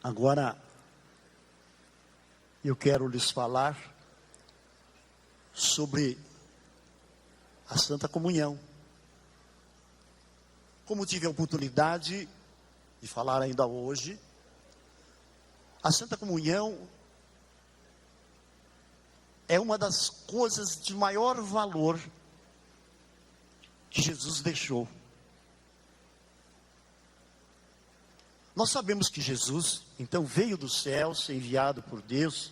Agora, eu quero lhes falar sobre a Santa Comunhão. Como tive a oportunidade de falar ainda hoje, a Santa Comunhão é uma das coisas de maior valor que Jesus deixou. Nós sabemos que Jesus, então, veio do céu, ser enviado por Deus,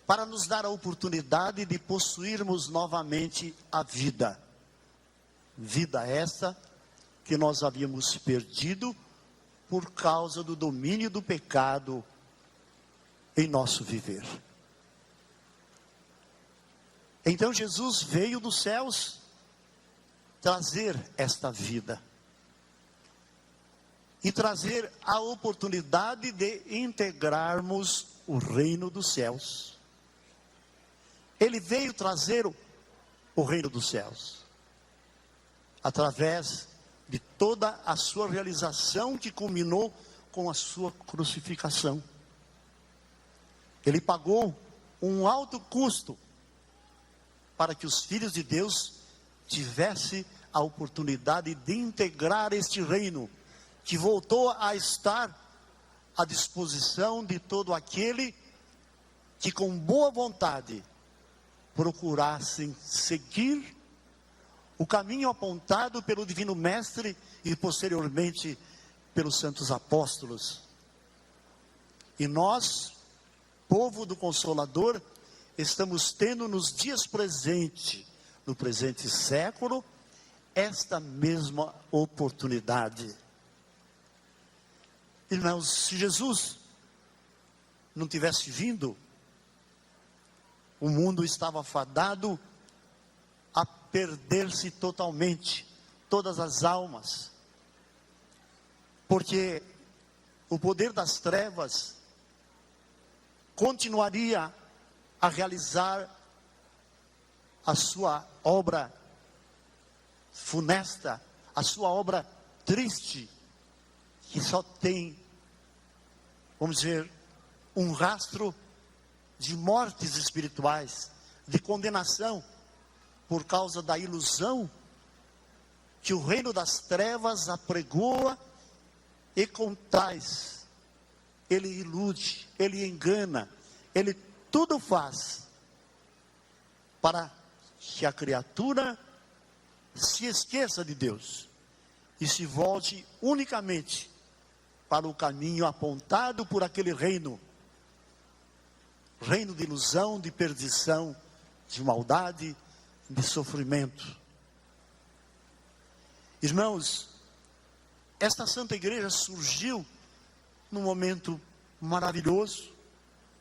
para nos dar a oportunidade de possuirmos novamente a vida. Vida essa que nós havíamos perdido por causa do domínio do pecado em nosso viver. Então Jesus veio dos céus trazer esta vida. E trazer a oportunidade de integrarmos o reino dos céus. Ele veio trazer o reino dos céus, através de toda a sua realização que culminou com a sua crucificação. Ele pagou um alto custo para que os filhos de Deus tivessem a oportunidade de integrar este reino, que voltou a estar à disposição de todo aquele que com boa vontade procurassem seguir o caminho apontado pelo Divino Mestre e posteriormente pelos santos apóstolos. E nós, povo do Consolador, estamos tendo nos dias presentes, no presente século, esta mesma oportunidade. Irmãos, se Jesus não tivesse vindo, o mundo estava fadado a perder-se totalmente, todas as almas, porque o poder das trevas continuaria a realizar a sua obra funesta, a sua obra triste, que só tem, vamos dizer, um rastro de mortes espirituais, de condenação, por causa da ilusão que o reino das trevas apregoa, e com tais, ele ilude, ele engana, ele tudo faz, para que a criatura se esqueça de Deus, e se volte unicamente para o caminho apontado por aquele reino de ilusão, de perdição, de maldade, de sofrimento. Irmãos, esta Santa Igreja surgiu num momento maravilhoso.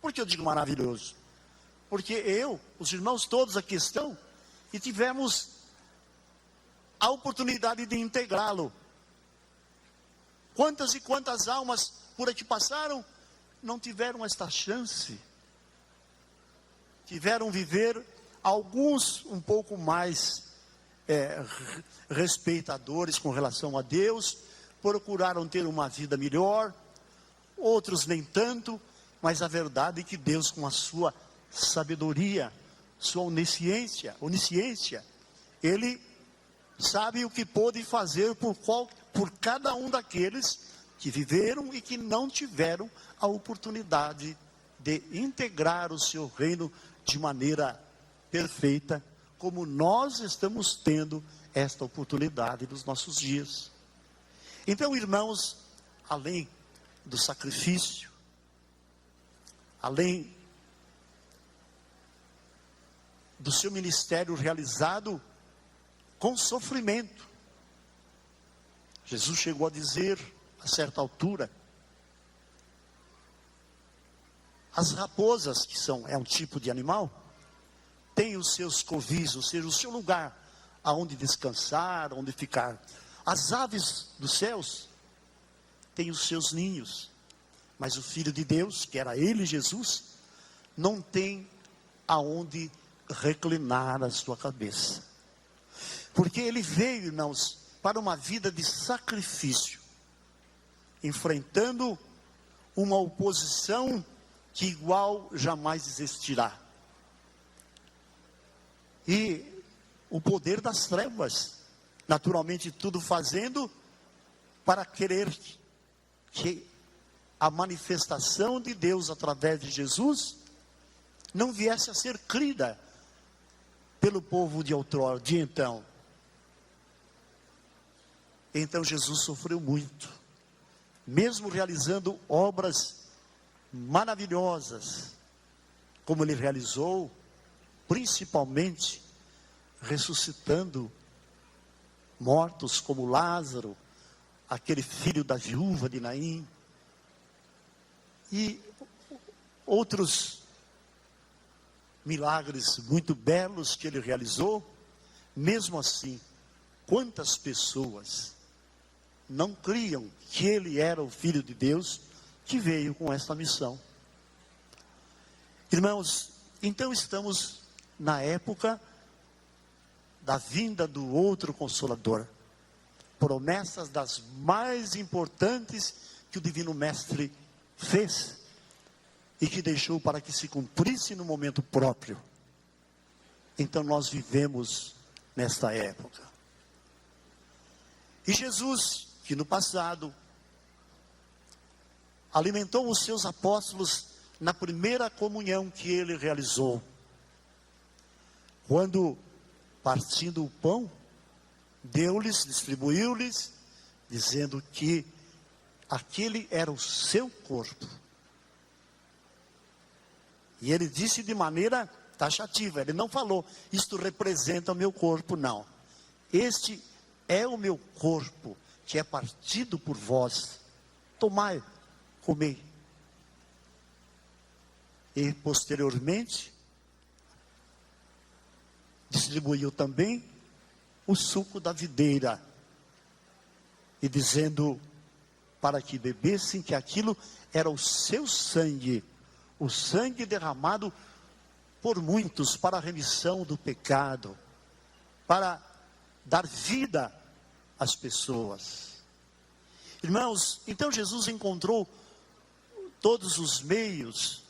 Por que eu digo maravilhoso? Porque os irmãos todos aqui estão, e tivemos a oportunidade de integrá-lo. Quantas e quantas almas por aqui passaram, não tiveram esta chance. Tiveram viver, alguns um pouco mais respeitadores com relação a Deus, procuraram ter uma vida melhor, outros nem tanto, mas a verdade é que Deus, com a sua sabedoria, sua onisciência, Ele sabe o que pôde fazer por cada um daqueles que viveram e que não tiveram a oportunidade de integrar o seu reino de maneira perfeita, como nós estamos tendo esta oportunidade nos nossos dias. Então, irmãos, além do sacrifício, além do seu ministério realizado com sofrimento, Jesus chegou a dizer, a certa altura, as raposas, que é um tipo de animal, têm os seus covis, ou seja, o seu lugar aonde descansar, onde ficar. As aves dos céus têm os seus ninhos, mas o Filho de Deus, que era Ele, Jesus, não tem aonde reclinar a sua cabeça, porque Ele veio, irmãos, para uma vida de sacrifício. enfrentando uma oposição que igual jamais existirá. E o poder das trevas, naturalmente tudo fazendo para querer que a manifestação de Deus através de Jesus não viesse a ser crida pelo povo de outrora, de então. Então Jesus sofreu muito, mesmo realizando obras maravilhosas, como ele realizou, principalmente ressuscitando mortos como Lázaro, aquele filho da viúva de Naim, e outros milagres muito belos que ele realizou. Mesmo assim, quantas pessoas não criam que ele era o Filho de Deus que veio com esta missão? Irmãos, então estamos na época da vinda do outro Consolador. Promessas das mais importantes que o Divino Mestre fez e que deixou para que se cumprisse no momento próprio. Então nós vivemos nesta época. E Jesus, que no passado alimentou os seus apóstolos na primeira comunhão que ele realizou, quando partindo o pão, deu-lhes, distribuiu-lhes, dizendo que aquele era o seu corpo. E ele disse de maneira taxativa, ele não falou, isto representa o meu corpo, não. Este é o meu corpo, que é partido por vós. Tomai, comei. E posteriormente, distribuiu também o suco da videira, e dizendo para que bebessem, que aquilo era o seu sangue, o sangue derramado por muitos para a remissão do pecado, para dar vida às pessoas. Irmãos, então Jesus encontrou todos os meios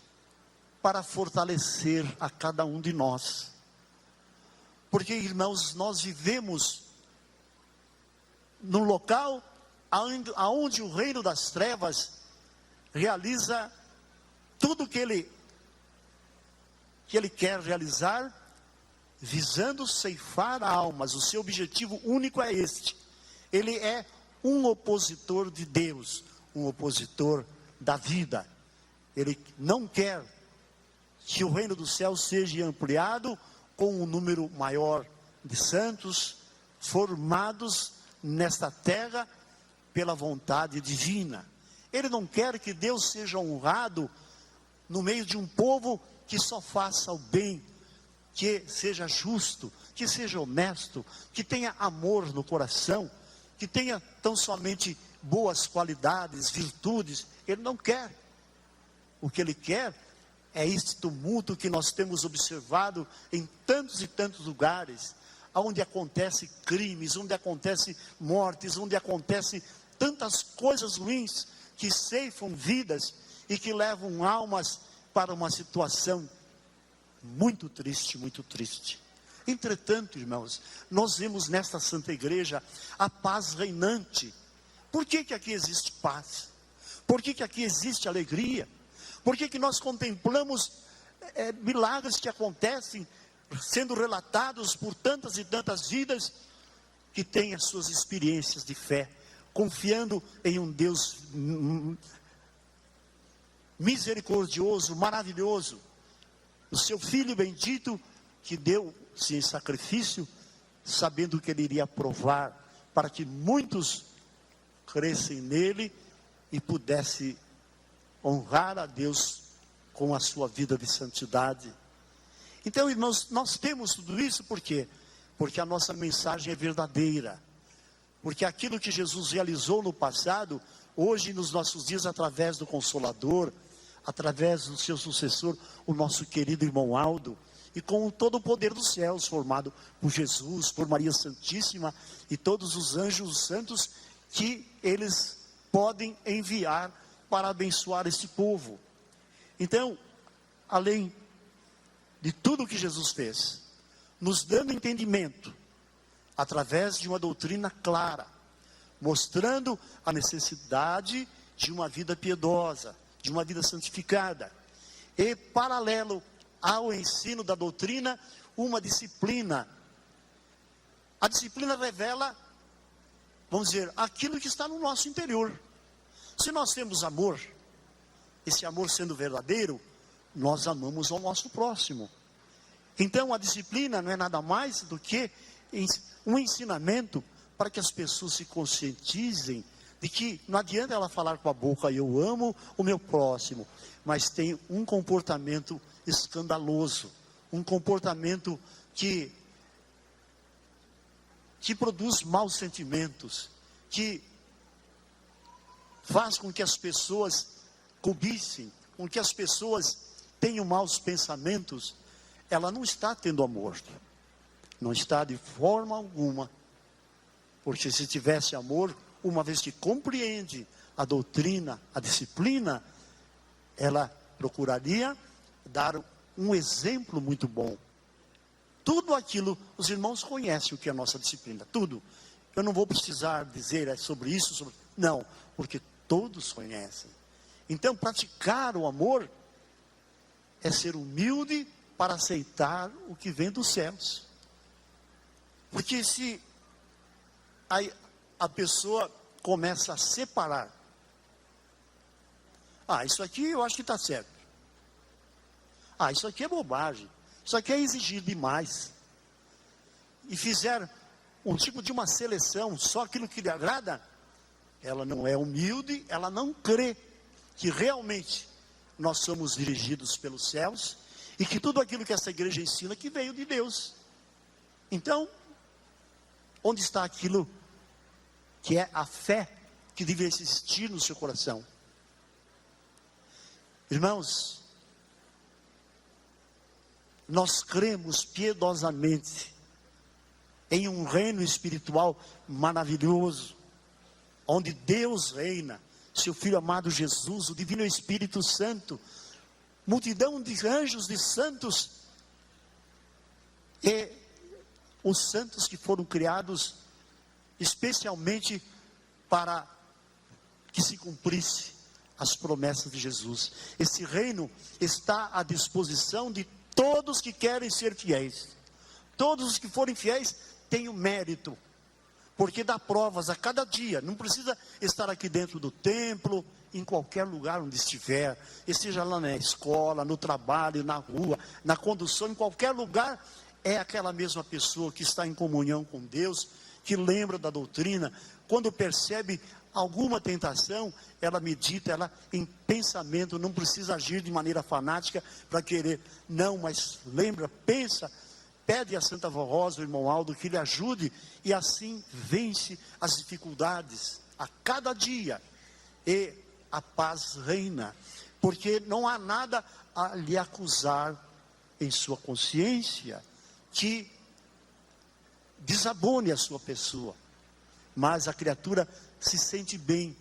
para fortalecer a cada um de nós. Porque, irmãos, nós vivemos num local aonde o reino das trevas realiza tudo que ele quer realizar, visando ceifar almas. O seu objetivo único é este. Ele é um opositor de Deus, um opositor da vida. Ele não quer que o reino do céu seja ampliado com um número maior de santos formados nesta terra pela vontade divina. Ele não quer que Deus seja honrado no meio de um povo que só faça o bem, que seja justo, que seja honesto, que tenha amor no coração, que tenha tão somente boas qualidades, virtudes. Ele não quer. O que ele quer é este tumulto que nós temos observado em tantos e tantos lugares, onde acontecem crimes, onde acontecem mortes, onde acontecem tantas coisas ruins que ceifam vidas e que levam almas para uma situação muito triste, muito triste. Entretanto, irmãos, nós vemos nesta Santa Igreja a paz reinante. Por que aqui existe paz? Por que aqui existe alegria? Por que nós contemplamos milagres que acontecem, sendo relatados por tantas e tantas vidas que têm as suas experiências de fé, confiando em um Deus misericordioso, maravilhoso, o seu Filho bendito, que deu-se em sacrifício, sabendo que ele iria provar, para que muitos crescem nele e pudessem honrar a Deus com a sua vida de santidade. Então, irmãos, nós temos tudo isso por quê? Porque a nossa mensagem é verdadeira, porque aquilo que Jesus realizou no passado, hoje nos nossos dias, através do Consolador, através do seu sucessor, o nosso querido irmão Aldo, e com todo o poder dos céus, formado por Jesus, por Maria Santíssima, e todos os anjos santos, que eles podem enviar para abençoar esse povo. Então, além de tudo que Jesus fez, nos dando entendimento, através de uma doutrina clara, mostrando a necessidade de uma vida piedosa, de uma vida santificada, e paralelo ao ensino da doutrina, uma disciplina. A disciplina revela, vamos dizer, aquilo que está no nosso interior. Se nós temos amor, esse amor sendo verdadeiro, nós amamos ao nosso próximo. Então a disciplina não é nada mais do que um ensinamento para que as pessoas se conscientizem de que não adianta ela falar com a boca, eu amo o meu próximo, mas tem um comportamento escandaloso, um comportamento que produz maus sentimentos, que faz com que as pessoas cobicem, com que as pessoas tenham maus pensamentos. Ela não está tendo amor, não está de forma alguma, porque se tivesse amor, uma vez que compreende a doutrina, a disciplina, ela procuraria dar um exemplo muito bom. Tudo aquilo, os irmãos conhecem o que é a nossa disciplina, tudo. Eu não vou precisar dizer sobre isso, não, porque todos conhecem. Então, praticar o amor é ser humilde para aceitar o que vem dos céus. Porque se a pessoa começa a separar, isso aqui eu acho que está certo, isso aqui é bobagem, isso aqui é exigir demais, e fizer um tipo de uma seleção, só aquilo que lhe agrada, ela não é humilde, ela não crê que realmente nós somos dirigidos pelos céus, e que tudo aquilo que essa igreja ensina que veio de Deus. Então, onde está aquilo que é a fé que deve existir no seu coração? Irmãos, nós cremos piedosamente em um reino espiritual maravilhoso, onde Deus reina, seu Filho amado Jesus, o Divino Espírito Santo, multidão de anjos, de santos, e os santos que foram criados especialmente para que se cumprisse as promessas de Jesus. Esse reino está à disposição de todos que querem ser fiéis. Todos os que forem fiéis têm o mérito, porque dá provas a cada dia. Não precisa estar aqui dentro do templo, em qualquer lugar onde estiver, esteja lá na escola, no trabalho, na rua, na condução, em qualquer lugar, é aquela mesma pessoa que está em comunhão com Deus, que lembra da doutrina. Quando percebe alguma tentação, ela medita, ela em pensamento, não precisa agir de maneira fanática para querer, não, mas lembra, pensa, pede a Santa Vó Rosa, o irmão Aldo, que lhe ajude, e assim vence as dificuldades a cada dia, e a paz reina, porque não há nada a lhe acusar em sua consciência que desabone a sua pessoa, mas a criatura se sente bem,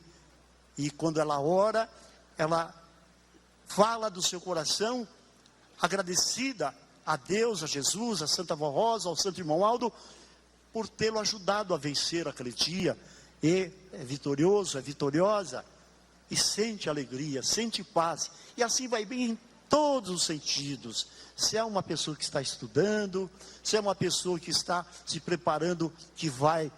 e quando ela ora, ela fala do seu coração, agradecida a Deus, a Jesus, a Santa Vó Rosa, ao Santo Irmão Aldo, por tê-lo ajudado a vencer aquele dia, e é vitorioso, é vitoriosa, e sente alegria, sente paz, e assim vai bem em todos os sentidos. Se é uma pessoa que está estudando, se é uma pessoa que está se preparando, que vai,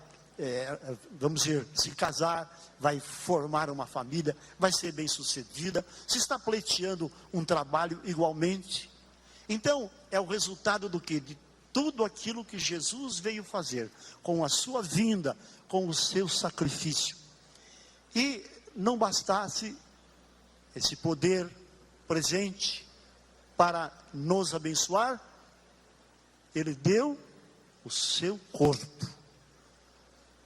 vamos dizer, se casar, vai formar uma família, vai ser bem sucedida, se está pleiteando um trabalho igualmente. Então, é o resultado do que? De tudo aquilo que Jesus veio fazer, com a sua vinda, com o seu sacrifício. E não bastasse esse poder presente para nos abençoar, ele deu o seu corpo,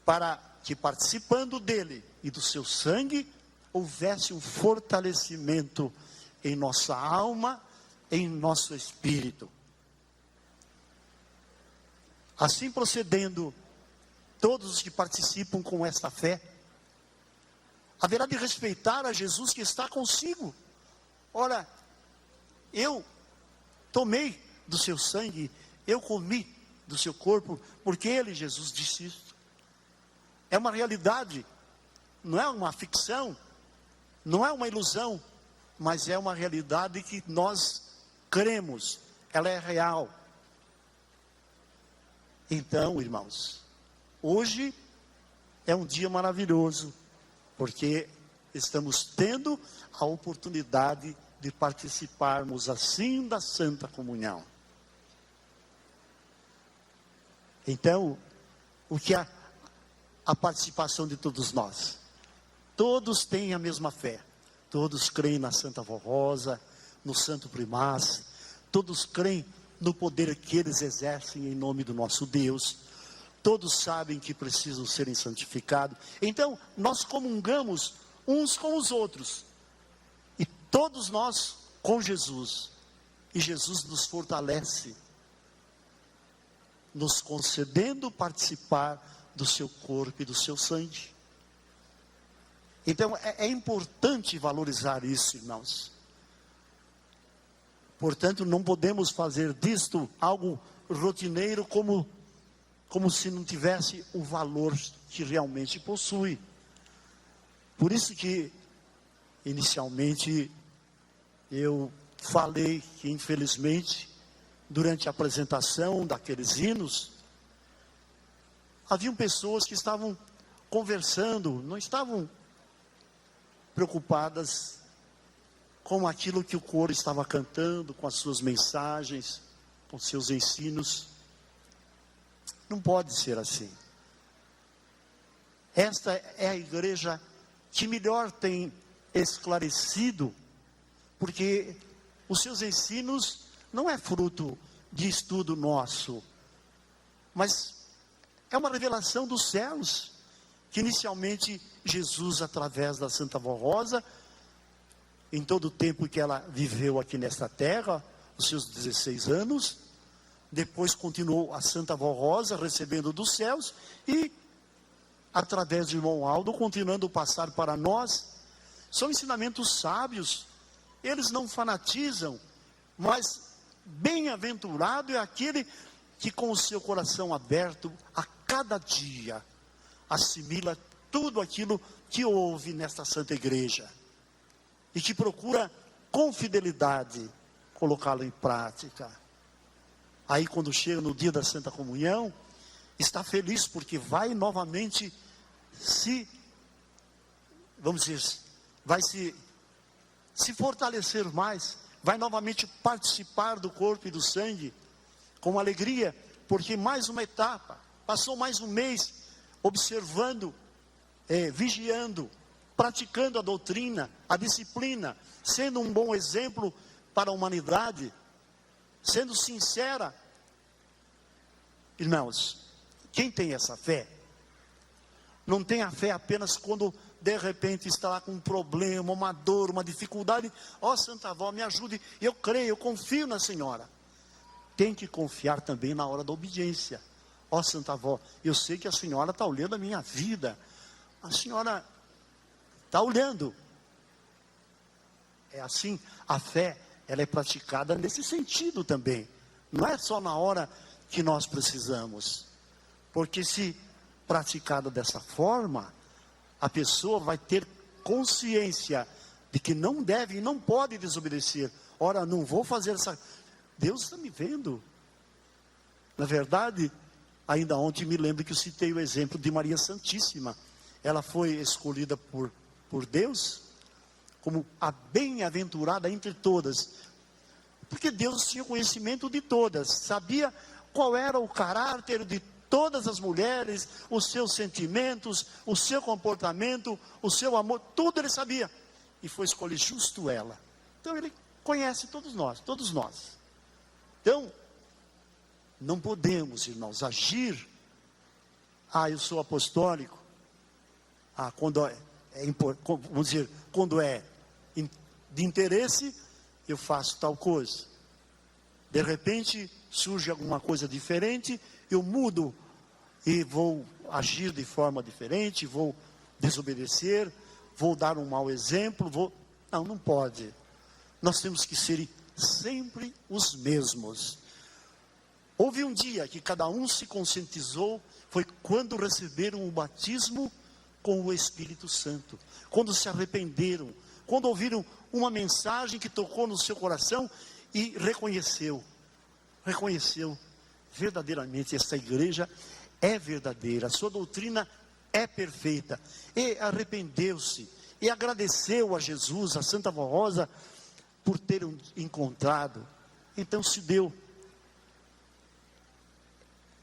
para que participando dele e do seu sangue, houvesse um fortalecimento em nossa alma, em nosso espírito. Assim procedendo, todos os que participam com esta fé, haverá de respeitar a Jesus que está consigo. Ora, eu tomei do seu sangue, eu comi do seu corpo, porque ele, Jesus, disse isso. É uma realidade, não é uma ficção, não é uma ilusão, mas é uma realidade que nós cremos, ela é real. Então, irmãos, hoje é um dia maravilhoso, porque estamos tendo a oportunidade de participarmos assim da Santa Comunhão. Então, o que é a participação de todos nós? Todos têm a mesma fé, todos creem na Santa Vó Rosa, no Santo Primaz, todos creem no poder que eles exercem em nome do nosso Deus, todos sabem que precisam serem santificados. Então, nós comungamos uns com os outros, e todos nós com Jesus, e Jesus nos fortalece, nos concedendo participar do seu corpo e do seu sangue. Então é importante valorizar isso, irmãos. Portanto, não podemos fazer disto algo rotineiro, como se não tivesse o valor que realmente possui. Por isso que, inicialmente, eu falei que, infelizmente, durante a apresentação daqueles hinos, haviam pessoas que estavam conversando, não estavam preocupadas com aquilo que o coro estava cantando, com as suas mensagens, com seus ensinos. Não pode ser assim. Esta é a igreja que melhor tem esclarecido, porque os seus ensinos não é fruto de estudo nosso, mas é uma revelação dos céus, que inicialmente Jesus, através da Santa Vó Rosa, em todo o tempo que ela viveu aqui nesta terra, os seus 16 anos, depois continuou a Santa Vó Rosa, recebendo dos céus, e através do irmão Aldo, continuando a passar para nós. São ensinamentos sábios, eles não fanatizam, mas bem-aventurado é aquele que com o seu coração aberto, a cada dia, assimila tudo aquilo que ouve nesta Santa Igreja, e que procura com fidelidade colocá-lo em prática. Aí quando chega no dia da Santa Comunhão, está feliz porque vai novamente vai se fortalecer mais, vai novamente participar do corpo e do sangue, com alegria, porque mais uma etapa, passou mais um mês, observando, vigiando, praticando a doutrina, a disciplina, sendo um bom exemplo para a humanidade, sendo sincera. Irmãos, quem tem essa fé, não tem a fé apenas quando de repente está lá com um problema, uma dor, uma dificuldade. Ó, Santa Avó, me ajude, eu creio, eu confio na Senhora. Tem que confiar também na hora da obediência. Ó, Santa Avó, eu sei que a Senhora está olhando a minha vida, a Senhora está olhando. É assim, a fé, ela é praticada nesse sentido também, não é só na hora que nós precisamos, porque se praticada dessa forma, a pessoa vai ter consciência de que não deve e não pode desobedecer. Ora, não vou fazer essa... Deus está me vendo. Na verdade, ainda ontem me lembro que eu citei o exemplo de Maria Santíssima. Ela foi escolhida por Deus como a bem-aventurada entre todas, porque Deus tinha conhecimento de todas, sabia qual era o caráter de todas as mulheres, os seus sentimentos, o seu comportamento, o seu amor, tudo ele sabia, e foi escolher justo ela. Então ele conhece todos nós. Então, não podemos, irmãos, agir, eu sou apostólico, vamos dizer, quando é de interesse, eu faço tal coisa. De repente, surge alguma coisa diferente, eu mudo e vou agir de forma diferente, vou desobedecer, vou dar um mau exemplo, Não, não pode. Nós temos que ser sempre os mesmos. Houve um dia que cada um se conscientizou, foi quando receberam o batismo com o Espírito Santo, quando se arrependeram, quando ouviram uma mensagem que tocou no seu coração e reconheceu verdadeiramente esta igreja é verdadeira, a sua doutrina é perfeita, e arrependeu-se, e agradeceu a Jesus, a Santa Vó Rosa, por terem encontrado. Então se deu.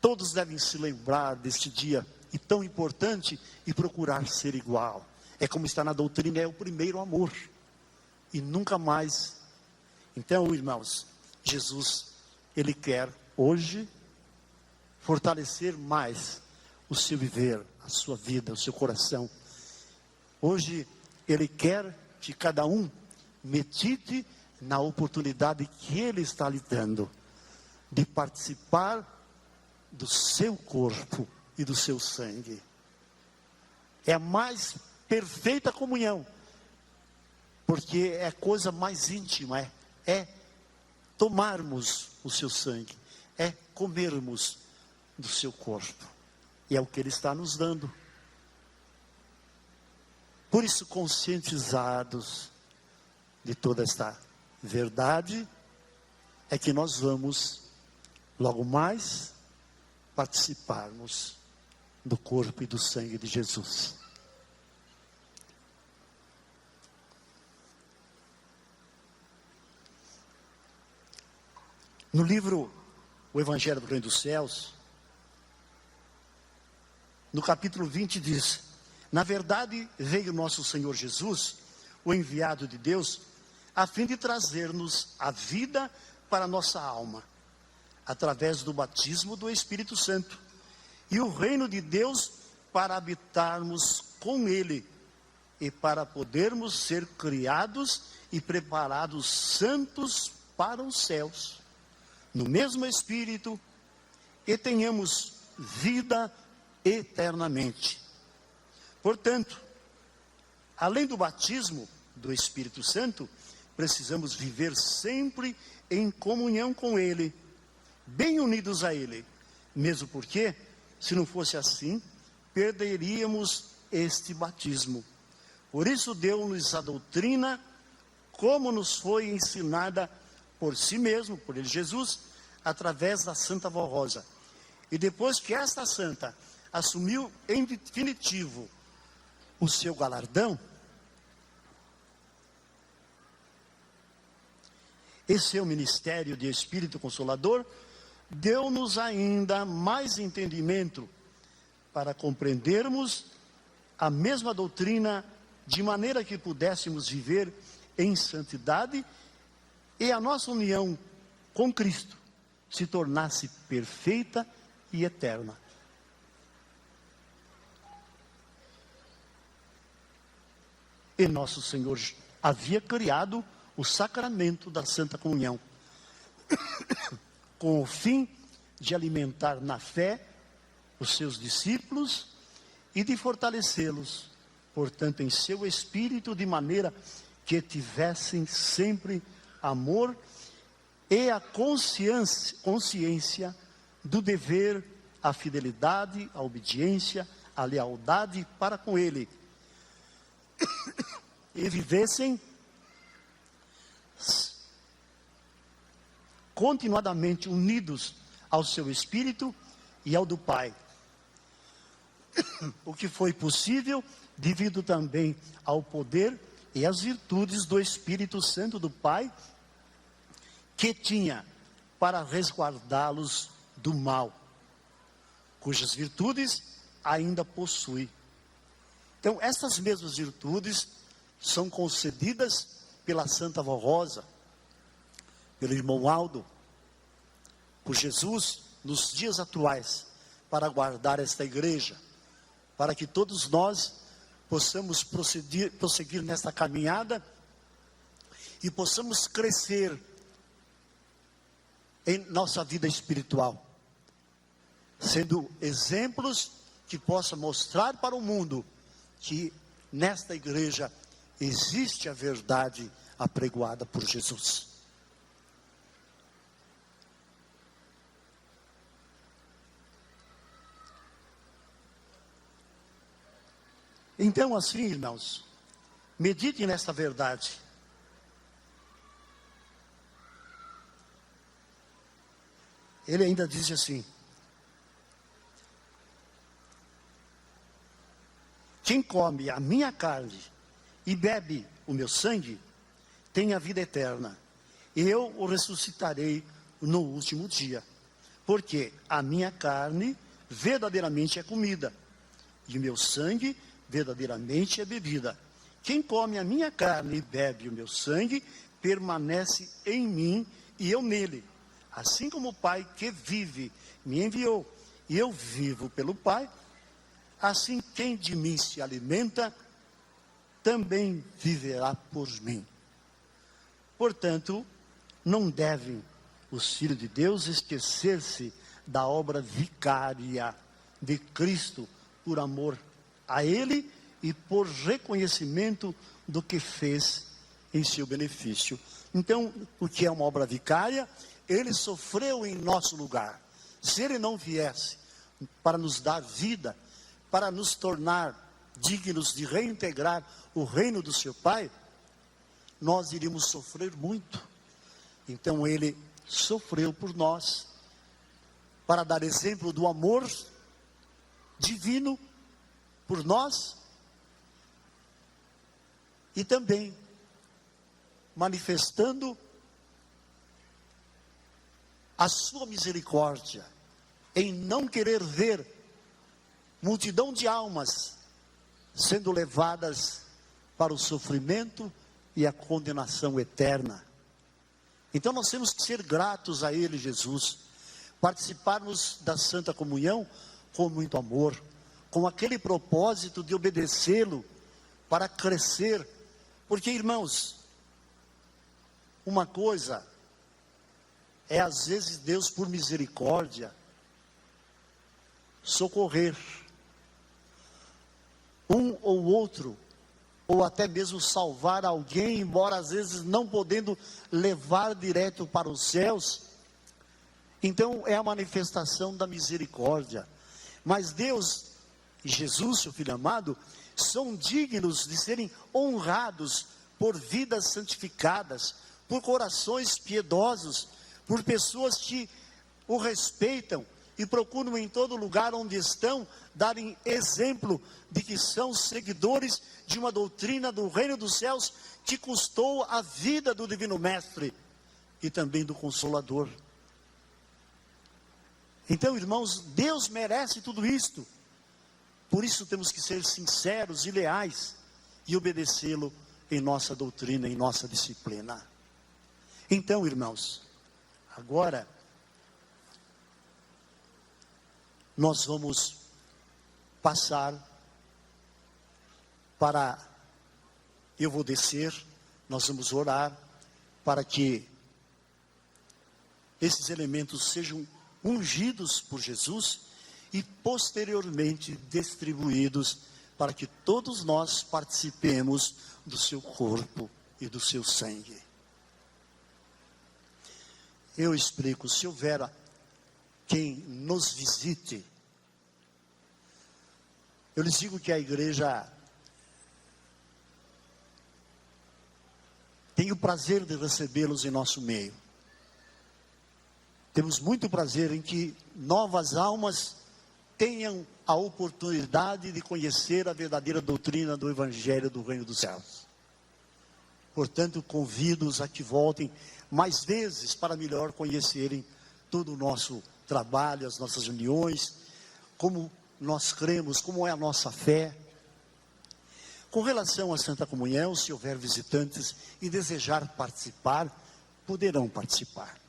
Todos devem se lembrar deste dia, e tão importante, e procurar ser igual. É como está na doutrina, é o primeiro amor, e nunca mais. Então, irmãos, Jesus, Ele quer hoje fortalecer mais o seu viver, a sua vida, o seu coração. Hoje, Ele quer que cada um medite na oportunidade que Ele está lhe dando, de participar do seu corpo e do seu sangue. É a mais perfeita comunhão, porque é a coisa mais íntima, é tomarmos o seu sangue, é comermos do seu corpo, e é o que Ele está nos dando. Por isso, conscientizados de toda esta verdade, é que nós vamos logo mais participarmos do corpo e do sangue de Jesus. No livro O Evangelho do Reino dos Céus, no capítulo 20 diz: na verdade veio nosso Senhor Jesus, o enviado de Deus, a fim de trazer-nos a vida para a nossa alma, através do batismo do Espírito Santo, e o reino de Deus para habitarmos com Ele, e para podermos ser criados e preparados santos para os céus, no mesmo Espírito, e tenhamos vida eternamente. Portanto, além do batismo do Espírito Santo, precisamos viver sempre em comunhão com Ele, bem unidos a Ele, mesmo porque, se não fosse assim, perderíamos este batismo. Por isso deu-nos a doutrina, como nos foi ensinada por si mesmo, por Ele Jesus, através da Santa Vó Rosa. E depois que esta santa assumiu em definitivo o seu galardão, esse é o ministério de Espírito Consolador, deu-nos ainda mais entendimento para compreendermos a mesma doutrina, de maneira que pudéssemos viver em santidade e a nossa união com Cristo se tornasse perfeita e eterna. E nosso Senhor havia criado o sacramento da Santa Comunhão, com o fim de alimentar na fé os seus discípulos e de fortalecê-los, portanto, em seu espírito, de maneira que tivessem sempre amor e a consciência do dever, a fidelidade, a obediência, a lealdade para com Ele, e vivessem continuadamente unidos ao seu Espírito e ao do Pai. O que foi possível devido também ao poder e às virtudes do Espírito Santo do Pai, que tinha para resguardá-los do mal, cujas virtudes ainda possui. Então, essas mesmas virtudes são concedidas pela Santa Vó Rosa, pelo irmão Aldo, por Jesus, nos dias atuais, para guardar esta igreja, para que todos nós possamos prosseguir nesta caminhada e possamos crescer em nossa vida espiritual, sendo exemplos que possam mostrar para o mundo que nesta igreja existe a verdade apregoada por Jesus. Então, assim, irmãos, medite nessa verdade. Ele ainda diz assim: quem come a minha carne e bebe o meu sangue, tem a vida eterna. Eu o ressuscitarei no último dia. Porque a minha carne verdadeiramente é comida, e o meu sangue verdadeiramente é bebida. Quem come a minha carne e bebe o meu sangue, permanece em mim e eu nele. Assim como o Pai que vive me enviou, e eu vivo pelo Pai, assim quem de mim se alimenta, também viverá por mim. Portanto, não devem os filhos de Deus esquecer-se da obra vicária de Cristo, por amor a Ele e por reconhecimento do que fez em seu benefício. Então, o que é uma obra vicária? Ele sofreu em nosso lugar. Se Ele não viesse para nos dar vida, para nos tornar dignos de reintegrar o reino do seu Pai, nós iríamos sofrer muito. Então Ele sofreu por nós, para dar exemplo do amor divino por nós, e também manifestando a sua misericórdia, em não querer ver multidão de almas sendo levadas para o sofrimento e a condenação eterna. Então nós temos que ser gratos a Ele, Jesus, participarmos da Santa Comunhão com muito amor, com aquele propósito de obedecê-lo para crescer. Porque, irmãos, uma coisa é às vezes Deus, por misericórdia, socorrer um ou outro, ou até mesmo salvar alguém, embora às vezes não podendo levar direto para os céus. Então é a manifestação da misericórdia. Mas Deus e Jesus, seu Filho amado, são dignos de serem honrados por vidas santificadas, por corações piedosos, por pessoas que o respeitam e procuram em todo lugar onde estão darem exemplo de que são seguidores de uma doutrina do reino dos céus que custou a vida do Divino Mestre e também do Consolador. Então, irmãos, Deus merece tudo isto. Por isso temos que ser sinceros e leais e obedecê-lo em nossa doutrina, em nossa disciplina. Então, irmãos, agora nós vamos passar para, eu vou descer, nós vamos orar para que esses elementos sejam ungidos por Jesus e posteriormente distribuídos para que todos nós participemos do seu corpo e do seu sangue. Eu explico, se houver quem nos visite, eu lhes digo que a igreja tem o prazer de recebê-los em nosso meio. Temos muito prazer em que novas almas tenham a oportunidade de conhecer a verdadeira doutrina do Evangelho do Reino dos Céus. Portanto, convido-os a que voltem mais vezes para melhor conhecerem todo o nosso trabalho, as nossas reuniões, como nós cremos, como é a nossa fé. Com relação à Santa Comunhão, se houver visitantes e desejar participar, poderão participar.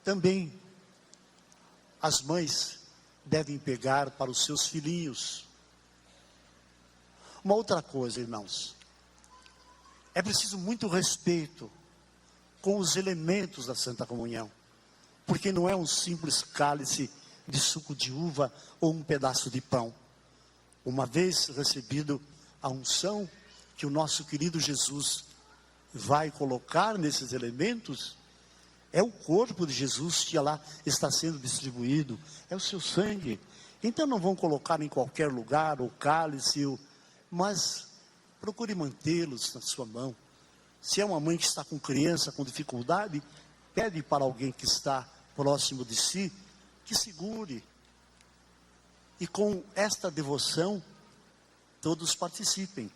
Também as mães devem pegar para os seus filhinhos. Uma outra coisa, irmãos, é preciso muito respeito com os elementos da Santa Comunhão, porque não é um simples cálice de suco de uva ou um pedaço de pão. Uma vez recebido a unção que o nosso querido Jesus vai colocar nesses elementos, é o corpo de Jesus que lá está sendo distribuído, é o seu sangue. Então não vão colocar em qualquer lugar o cálice, mas procure mantê-los na sua mão. Se é uma mãe que está com criança com dificuldade, pede para alguém que está próximo de si, que segure. E com esta devoção, todos participem.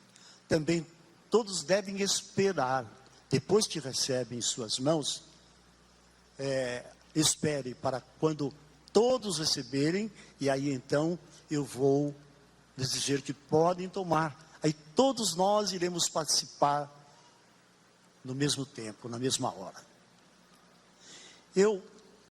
Também todos devem esperar, depois que recebem em suas mãos, espere para quando todos receberem, e aí então eu vou lhes dizer que podem tomar. Aí todos nós iremos participar no mesmo tempo, na mesma hora. Eu